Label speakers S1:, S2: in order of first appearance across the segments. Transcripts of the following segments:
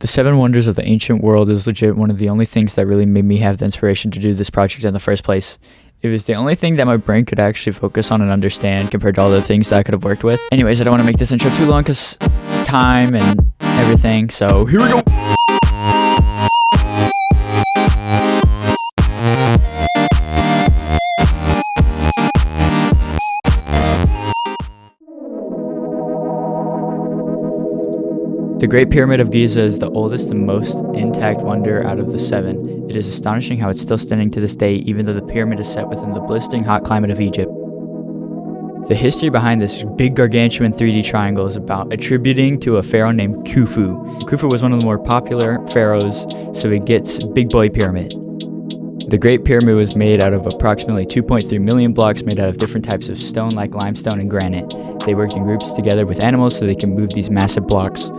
S1: The Seven Wonders of the Ancient World is legit one of the only things that really made me have the inspiration to do this project in the first place. It was the only thing that my brain could actually focus on and understand compared to all the things that I could have worked with. Anyways, I don't want to make this intro too long because time and everything, so here we go! The Great Pyramid of Giza is the oldest and most intact wonder out of the seven. It is astonishing how it's still standing to this day, even though the pyramid is set within the blistering hot climate of Egypt. The history behind this big gargantuan 3D triangle is about attributing to a pharaoh named Khufu. Khufu was one of the more popular pharaohs, so it gets Big Boy Pyramid. The Great Pyramid was made out of approximately 2.3 million blocks made out of different types of stone like limestone and granite. They worked in groups together with animals so they can move these massive blocks.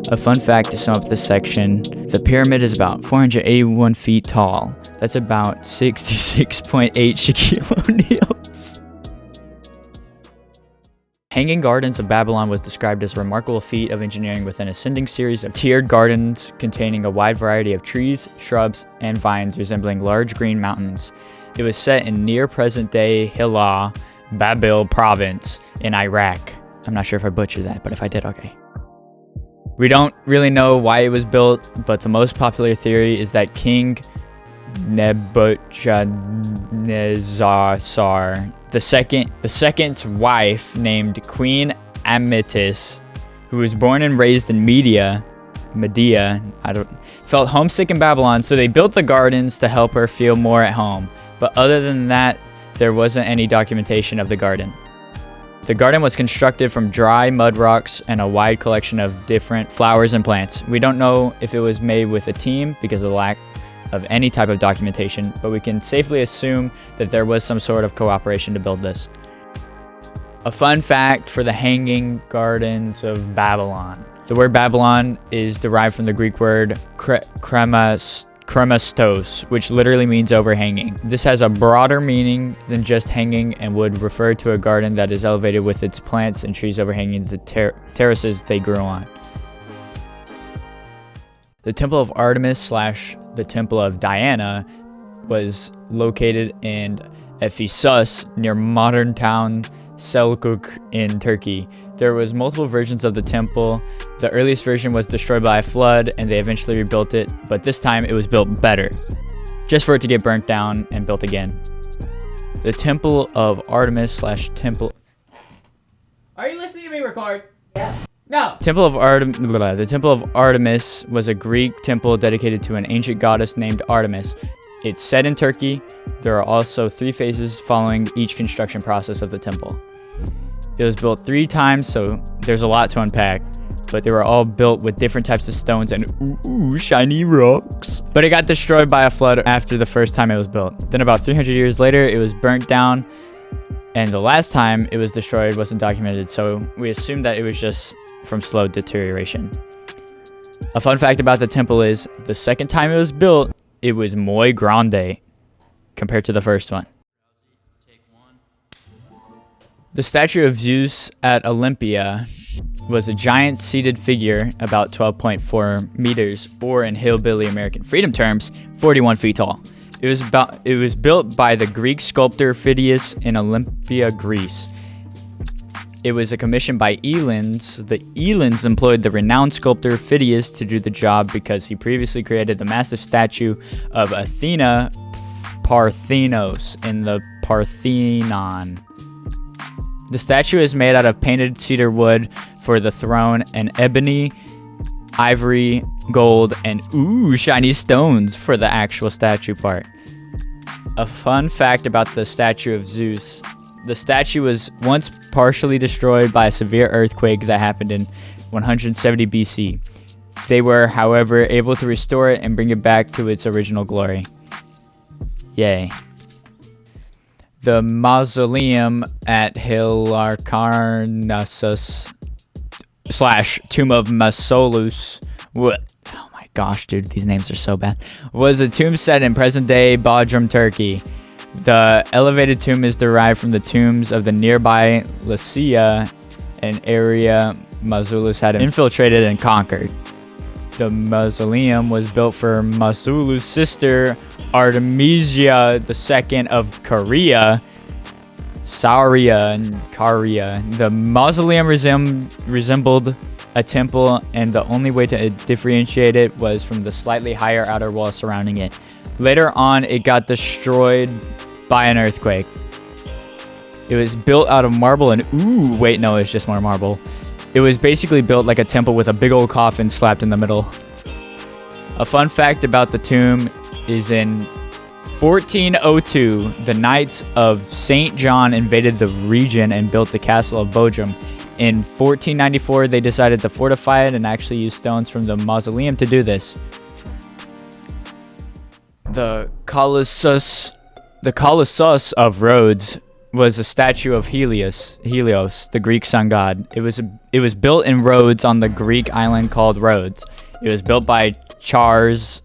S1: A fun fact to sum up this section, the pyramid is about 481 feet tall. That's about 66.8 Shaquille O'Neals. Hanging Gardens of Babylon was described as a remarkable feat of engineering with an ascending series of tiered gardens containing a wide variety of trees, shrubs, and vines resembling large green mountains. It was set in near present-day Hilla, Babil province in Iraq. I'm not sure if I butchered that, but if I did, okay. We don't really know why it was built, but the most popular theory is that King Nebuchadnezzar the second's wife, named Queen Amytis, who was born and raised in Medea, felt homesick in Babylon, so they built the gardens to help her feel more at home. But other than that, there wasn't any documentation of the garden. The garden was constructed from dry mud rocks and a wide collection of different flowers and plants. We don't know if it was made with a team because of the lack of any type of documentation, but we can safely assume that there was some sort of cooperation to build this. A fun fact for the Hanging Gardens of Babylon. The word Babylon is derived from the Greek word kremastos, which literally means overhanging. This has a broader meaning than just hanging and would refer to a garden that is elevated with its plants and trees overhanging the terraces they grew on. The Temple of Artemis / the Temple of Diana was located in Ephesus near modern town Selçuk in Turkey. There was multiple versions of the temple. The earliest version was destroyed by a flood and they eventually rebuilt it, but this time it was built better, just for it to get burnt down and built again. The Temple of Artemis / Temple... Are you listening to me record? Yeah. No! The Temple of Artemis was a Greek temple dedicated to an ancient goddess named Artemis. It's set in Turkey. There are also 3 phases following each construction process of the temple. It was built 3 times, so there's a lot to unpack, but they were all built with different types of stones and shiny rocks. But it got destroyed by a flood after the first time it was built. Then about 300 years later, it was burnt down, and the last time it was destroyed wasn't documented, so we assume that it was just from slow deterioration. A fun fact about the temple is, the second time it was built, it was muy grande compared to the first one. The statue of Zeus at Olympia was a giant seated figure about 12.4 meters, or in hillbilly American freedom terms, 41 feet tall. It was built by the Greek sculptor Phidias in Olympia, Greece. It was a commission by Elans. The Elans employed the renowned sculptor Phidias to do the job because he previously created the massive statue of Athena Parthenos in the Parthenon. The statue is made out of painted cedar wood for the throne and ebony, ivory, gold, and shiny stones for the actual statue part. A fun fact about the statue of Zeus. The statue was once partially destroyed by a severe earthquake that happened in 170 BC. They were, however, able to restore it and bring it back to its original glory. Yay. The Mausoleum at Halicarnassus / Tomb of Mausolus. Oh my gosh, dude, these names are so bad. Was a tomb set in present-day Bodrum, Turkey. The elevated tomb is derived from the tombs of the nearby Lycia, an area Mausolus had infiltrated and conquered. The mausoleum was built for Masulu's sister, Artemisia II of Caria. The mausoleum resembled a temple, and the only way to differentiate it was from the slightly higher outer wall surrounding it. Later on, it got destroyed by an earthquake. It was built out of marble and it's just more marble. It was basically built like a temple with a big old coffin slapped in the middle. A fun fact about the tomb is in 1402, the Knights of St. John invaded the region and built the castle of Bodrum. In 1494, they decided to fortify it and actually use stones from the mausoleum to do this. The Colossus of Rhodes was a statue of Helios, the Greek sun god. It was built in Rhodes on the Greek island called Rhodes. It was built by Charles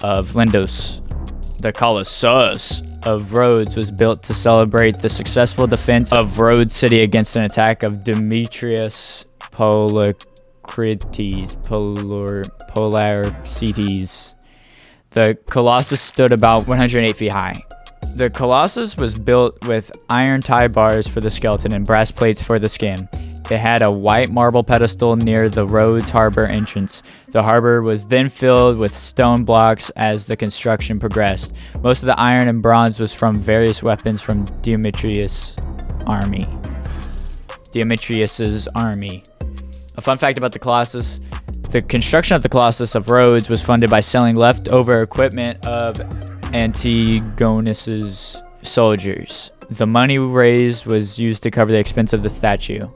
S1: of Lindos. The Colossus of Rhodes was built to celebrate the successful defense of Rhodes city against an attack of Demetrius Poliorcetes. The Colossus stood about 108 feet high. The Colossus was built with iron tie bars for the skeleton and brass plates for the skin. It had a white marble pedestal near the Rhodes harbor entrance. The harbor was then filled with stone blocks as the construction progressed. Most of the iron and bronze was from various weapons from Demetrius's army. A fun fact about the Colossus: the construction of the Colossus of Rhodes was funded by selling leftover equipment of Antigonus's soldiers. The money raised was used to cover the expense of the statue.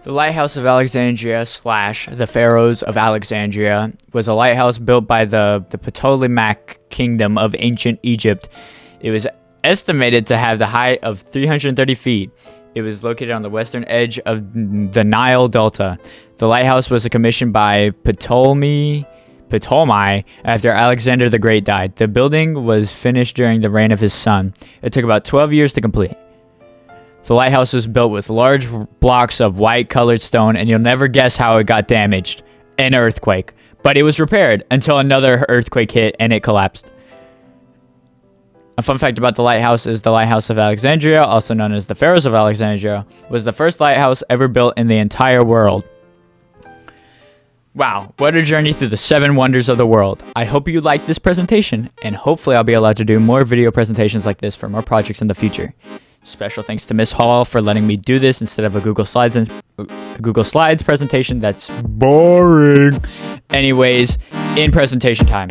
S1: The Lighthouse of Alexandria / the Pharaohs of Alexandria was a lighthouse built by the Ptolemaic kingdom of ancient Egypt. It was estimated to have the height of 330 feet. It was located on the western edge of the Nile Delta. The lighthouse was commissioned by Ptolemy after Alexander the Great died. The building was finished during the reign of his son. It took about 12 years to complete. The lighthouse was built with large blocks of white colored stone, and you'll never guess how it got damaged. An earthquake. But it was repaired until another earthquake hit and it collapsed. A fun fact about the lighthouse is the Lighthouse of Alexandria, also known as the Pharaohs of Alexandria, was the first lighthouse ever built in the entire world. Wow, what a journey through the 7 wonders of the world. I hope you liked this presentation, and hopefully I'll be allowed to do more video presentations like this for more projects in the future. Special thanks to Miss Hall for letting me do this instead of a Google Slides presentation that's boring. Anyways, in presentation time.